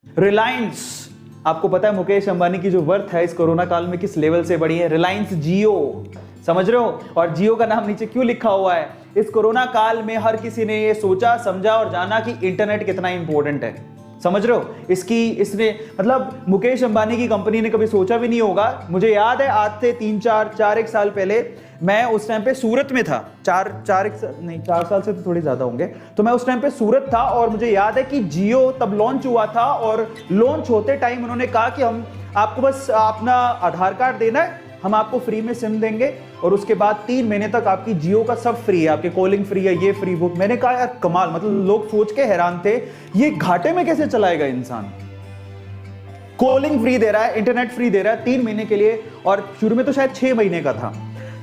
रिलायंस, आपको पता है मुकेश अंबानी की जो वर्थ है इस कोरोना काल में किस लेवल से बढ़ी है? रिलायंस जियो, समझ रहे हो? और जियो का नाम नीचे क्यों लिखा हुआ है? इस कोरोना काल में हर किसी ने ये सोचा, समझा और जाना कि इंटरनेट कितना इंपॉर्टेंट है। समझ रहे हो? इसने मतलब मुकेश अंबानी की कंपनी ने कभी सोचा भी नहीं होगा। मुझे याद है आज से 3-4 साल पहले मैं उस टाइम पे सूरत में था। 4 साल से तो थोड़ी ज्यादा होंगे। तो मैं उस टाइम पे सूरत था और मुझे याद है कि जियो तब लॉन्च हुआ था और लॉन्च होते टाइम उन्होंने कहा कि हम आपको बस अपना आधार कार्ड देना है, हम आपको फ्री में सिम देंगे और उसके बाद 3 महीने तक आपकी जियो का सब फ्री है, आपकी कॉलिंग फ्री है, ये फ्री। वो मैंने कहा यार कमाल, मतलब लोग सोच के हैरान थे ये घाटे में कैसे चलाएगा इंसान। कॉलिंग फ्री दे रहा है, इंटरनेट फ्री दे रहा है 3 महीने के लिए, और शुरू में तो शायद 6 महीने का था।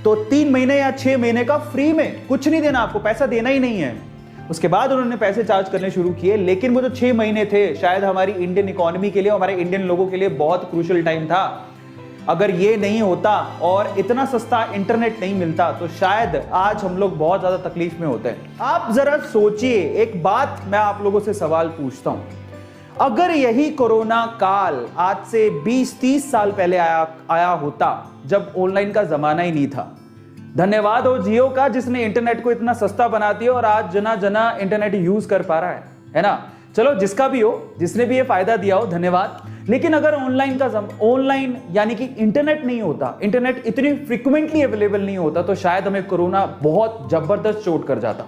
तो 3 महीने या 6 महीने का फ्री में, कुछ नहीं देना, आपको पैसा देना ही नहीं है। उसके बाद उन्होंने पैसे चार्ज करने शुरू किए, लेकिन वो जो 6 महीने थे शायद हमारी इंडियन इकोनॉमी के लिए, हमारे इंडियन लोगों के लिए बहुत क्रूशियल टाइम था। अगर ये नहीं होता और इतना सस्ता इंटरनेट नहीं मिलता तो शायद आज हम लोग बहुत ज्यादा तकलीफ में होते हैं। आप जरा सोचिए, एक बात मैं आप लोगों से सवाल पूछता हूं, अगर यही कोरोना काल आज से 20-30 साल पहले आया होता, जब ऑनलाइन का जमाना ही नहीं था। धन्यवाद हो जियो का जिसने इंटरनेट को इतना सस्ता बना दिया और आज जना जना इंटरनेट यूज कर पा रहा है ना? चलो जिसका भी हो, जिसने भी ये फायदा दिया हो, धन्यवाद। लेकिन अगर ऑनलाइन यानी कि इंटरनेट नहीं होता, इंटरनेट इतनी फ्रीक्वेंटली अवेलेबल नहीं होता, तो शायद हमें कोरोना बहुत जबरदस्त चोट कर जाता।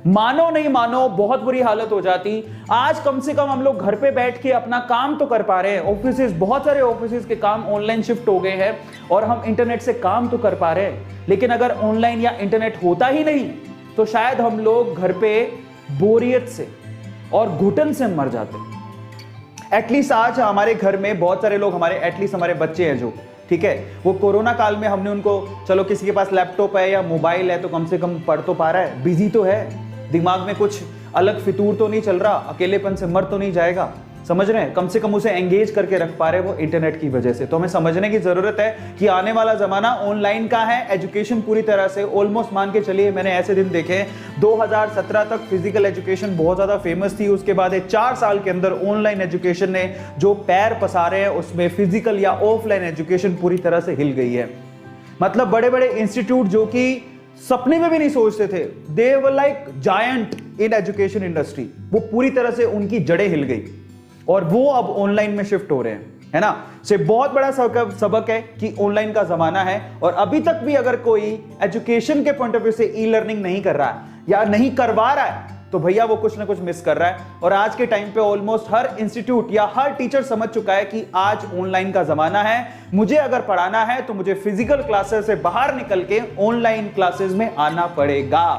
मानो नहीं मानो बहुत बुरी हालत हो जाती। आज कम से कम हम लोग घर पे बैठ के अपना काम तो कर पा रहे हैं। ऑफिसेज, बहुत सारे ऑफिसेज के काम ऑनलाइन शिफ्ट हो गए हैं और हम इंटरनेट से काम तो कर पा रहे हैं। लेकिन अगर ऑनलाइन या इंटरनेट होता ही नहीं तो शायद हम लोग घर पे बोरियत से और घुटन से मर जाते। एटलीस्ट आज हमारे घर में बहुत सारे लोग, हमारे बच्चे हैं जो, ठीक है, वो कोरोना काल में हमने उनको, चलो किसी के पास लैपटॉप है या मोबाइल है तो कम से कम पढ़ तो पा रहा है, बिजी तो है, दिमाग में कुछ अलग फितूर तो नहीं चल रहा, अकेलेपन से मर तो नहीं जाएगा। समझ रहे हैं? कम से कम उसे एंगेज करके रख पा रहे वो इंटरनेट की वजह से। तो हमें समझने की जरूरत है कि आने वाला जमाना ऑनलाइन का है। एजुकेशन पूरी तरह से ऑलमोस्ट, मान के चलिए, मैंने ऐसे दिन देखे 2017 तक फिजिकल एजुकेशन बहुत ज्यादा फेमस थी। उसके बाद 4 साल के अंदर ऑनलाइन एजुकेशन ने जो पैर पसारे हैं उसमें फिजिकल या ऑफलाइन एजुकेशन पूरी तरह से हिल गई है। मतलब बड़े बड़े इंस्टीट्यूट जो कि सपने में भी नहीं सोचते थे, they were like giant in education industry, वो पूरी तरह से उनकी जड़ें हिल गई और वो अब ऑनलाइन में शिफ्ट हो रहे हैं, है ना? से बहुत बड़ा सबक है कि ऑनलाइन का जमाना है। और अभी तक भी अगर कोई एजुकेशन के पॉइंट ऑफ व्यू से ई लर्निंग नहीं कर रहा है या नहीं करवा रहा है तो भैया वो कुछ ना कुछ मिस कर रहा है। और आज के टाइम पे ऑलमोस्ट हर इंस्टीट्यूट या हर टीचर समझ चुका है कि आज ऑनलाइन का जमाना है। मुझे अगर पढ़ाना है तो मुझे फिजिकल क्लासेस से बाहर निकल के ऑनलाइन क्लासेस में आना पड़ेगा।